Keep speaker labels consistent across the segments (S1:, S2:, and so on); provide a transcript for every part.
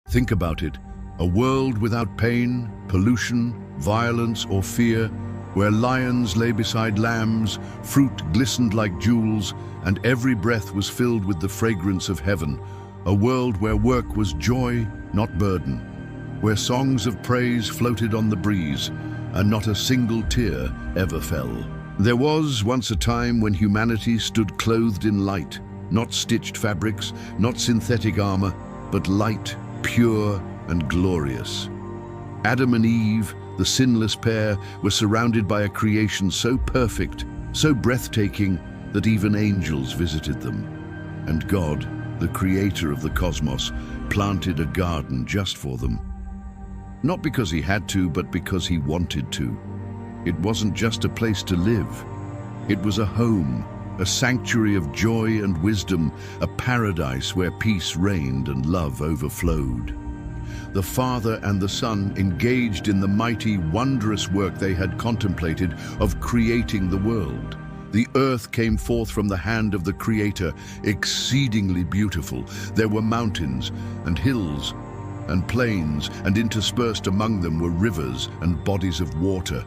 S1: Think about it, a world without pain, pollution, violence or fear, where lions lay beside lambs, fruit glistened like jewels, and every breath was filled with the fragrance of heaven. A world where work was joy, not burden, where songs of praise floated on the breeze, and not a single tear ever fell. There was once a time when humanity stood clothed in light, not stitched fabrics, not synthetic armor, but light, pure and glorious. Adam and Eve, the sinless pair, were surrounded by a creation so perfect, so breathtaking, that even angels visited them. And God, the creator of the cosmos, planted a garden just for them. Not because he had to, but because he wanted to. It wasn't just a place to live. It was a home, a sanctuary of joy and wisdom, a paradise where peace reigned and love overflowed. The Father and the Son engaged in the mighty, wondrous work they had contemplated of creating the world. The earth came forth from the hand of the Creator, exceedingly beautiful. There were mountains and hills and plains, and interspersed among them were rivers and bodies of water.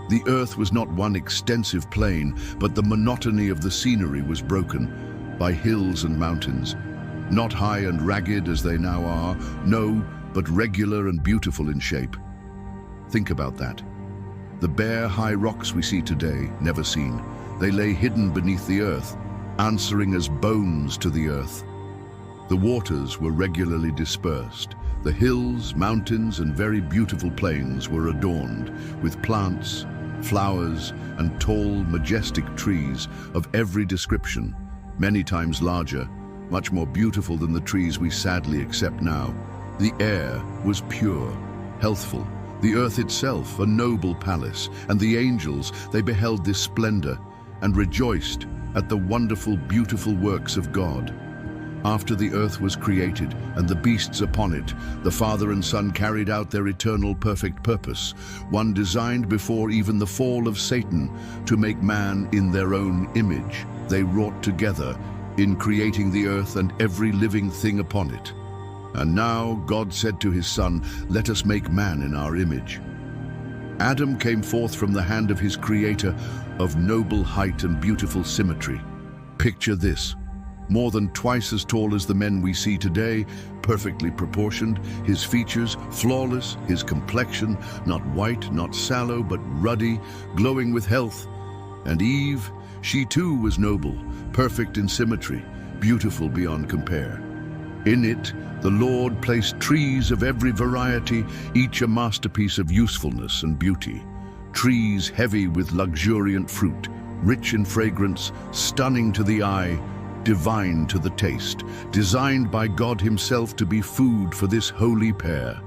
S1: The earth was not one extensive plain, but the monotony of the scenery was broken by hills and mountains, not high and ragged as they now are, no, but regular and beautiful in shape. Think about that. The bare, high rocks we see today, never seen, they lay hidden beneath the earth, answering as bones to the earth. The waters were regularly dispersed. The hills, mountains, and very beautiful plains were adorned with plants, flowers, and tall, majestic trees of every description, many times larger, much more beautiful than the trees we sadly accept now. The air was pure, healthful, the earth itself a noble palace, and the angels, they beheld this splendor and rejoiced at the wonderful, beautiful works of God. After the earth was created and the beasts upon it, the Father and Son carried out their eternal perfect purpose, one designed before even the fall of Satan, to make man in their own image. They wrought together in creating the earth and every living thing upon it. And now God said to his Son, "Let us make man in our image." Adam came forth from the hand of his Creator, of noble height and beautiful symmetry. Picture this. More than twice as tall as the men we see today, perfectly proportioned, his features flawless, his complexion not white, not sallow, but ruddy, glowing with health. And Eve, she too was noble, perfect in symmetry, beautiful beyond compare. In it, the Lord placed trees of every variety, each a masterpiece of usefulness and beauty. Trees heavy with luxuriant fruit, rich in fragrance, stunning to the eye, divine to the taste, designed by God himself to be food for this holy pair.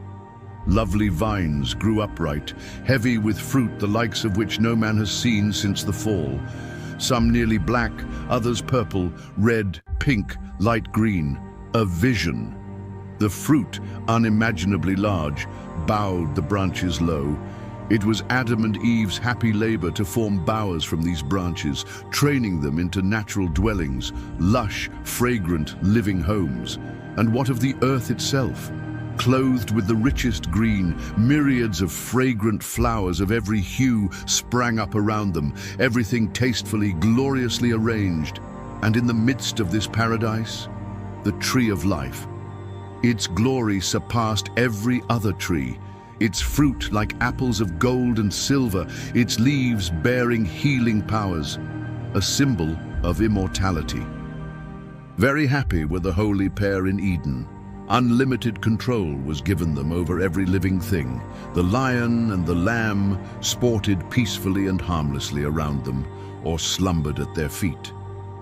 S1: Lovely vines grew upright, heavy with fruit the likes of which no man has seen since the fall. Some nearly black, others purple, red, pink, light green. A vision. The fruit, unimaginably large, bowed the branches low. It was Adam and Eve's happy labor to form bowers from these branches, training them into natural dwellings, lush, fragrant, living homes. And what of the earth itself? Clothed with the richest green, myriads of fragrant flowers of every hue sprang up around them, everything tastefully, gloriously arranged. And in the midst of this paradise, the tree of life. Its glory surpassed every other tree, its fruit like apples of gold and silver, its leaves bearing healing powers, a symbol of immortality. Very happy were the holy pair in Eden. Unlimited control was given them over every living thing. The lion and the lamb sported peacefully and harmlessly around them, or slumbered at their feet.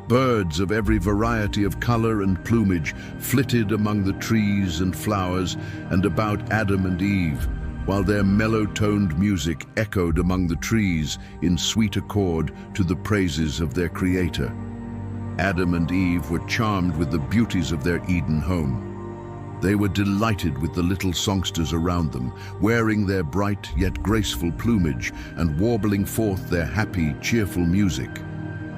S1: Birds of every variety of color and plumage flitted among the trees and flowers and about Adam and Eve, while their mellow-toned music echoed among the trees in sweet accord to the praises of their Creator. Adam and Eve were charmed with the beauties of their Eden home. They were delighted with the little songsters around them, wearing their bright yet graceful plumage and warbling forth their happy, cheerful music.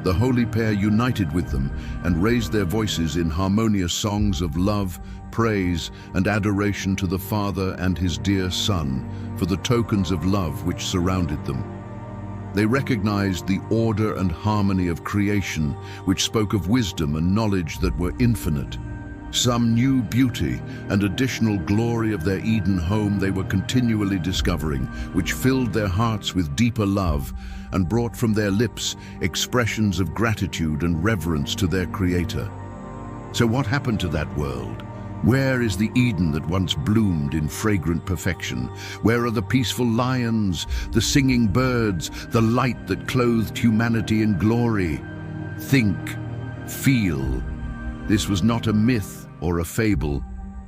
S1: The holy pair united with them and raised their voices in harmonious songs of love, praise, and adoration to the Father and his dear Son for the tokens of love which surrounded them. They recognized the order and harmony of creation, which spoke of wisdom and knowledge that were infinite. Some new beauty and additional glory of their Eden home they were continually discovering, which filled their hearts with deeper love and brought from their lips expressions of gratitude and reverence to their Creator. So what happened to that world? Where is the Eden that once bloomed in fragrant perfection? Where are the peaceful lions, the singing birds, the light that clothed humanity in glory? Think, feel. This was not a myth or a fable.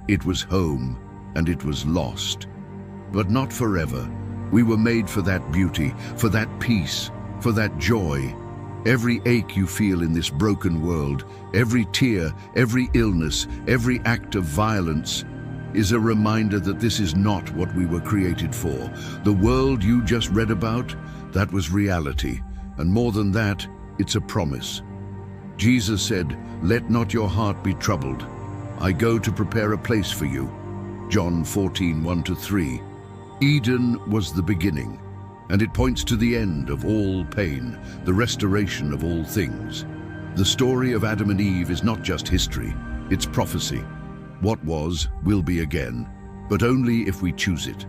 S1: It was home, and it was lost. But not forever. We were made for that beauty, for that peace, for that joy. Every ache you feel in this broken world, every tear, every illness, every act of violence, is a reminder that this is not what we were created for. The world you just read about, that was reality. And more than that, it's a promise. Jesus said, "Let not your heart be troubled. I go to prepare a place for you." John 14, 1-3. Eden was the beginning, and it points to the end of all pain, the restoration of all things. The story of Adam and Eve is not just history, it's prophecy. What was, will be again, but only if we choose it.